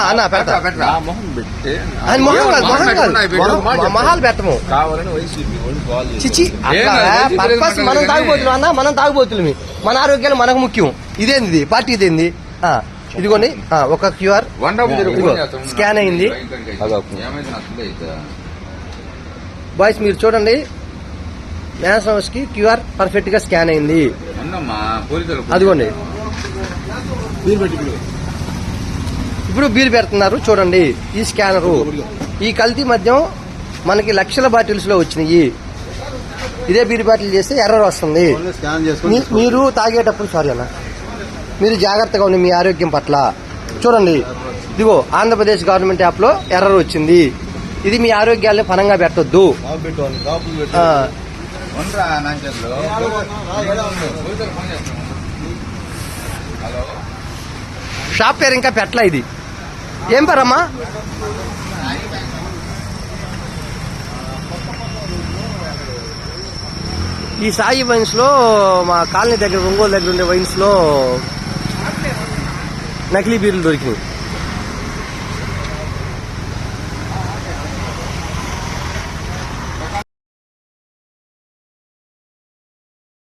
అన్న పెడతా మొహాలు పెట్టము చిచి పర్పస్ మనం తాగుబోతులు అన్న, మనం తాగుబోతులు. మన ఆరోగ్యాలు మనకు ముఖ్యం. ఇదేంది పార్టీ, ఇదేంది ఇదిగోండి ఒక క్యూఆర్ స్కాన్ అయింది. బాయ్స్ మీరు చూడండి, మ్యాన్స్ హౌస్ కి క్యూఆర్ పర్ఫెక్ట్ గా స్కాన్ అయింది. అదిగోండి ఇప్పుడు బీర్ పెడుతున్నారు చూడండి. ఈ స్కానరు, ఈ కల్తీ మద్యం మనకి లక్షల బాటిల్స్ లో వచ్చినాయి. ఇదే బీర్ బాటిల్ చేస్తే ఎర్రర్ వస్తుంది. మీరు తాగేటప్పుడు సారీ అన్న, మీరు జాగ్రత్తగా ఉండి మీ ఆరోగ్యం పట్ల. చూడండి ఇదిగో ఆంధ్రప్రదేశ్ గవర్నమెంట్ యాప్ లో ఎర్రర్ వచ్చింది. ఇది మీ ఆరోగ్యాన్ని పనంగా పెట్టొద్దు. షాప్ పేరు ఇంకా పెట్టలే. ఇది ఏం పేరమ్మా? ఈ సాయి వైన్స్ లో మా కాలనీ దగ్గర, ఒంగోలు దగ్గర ఉండే వైన్స్ లో నకిలీ బీర్లు దొరికినాయి.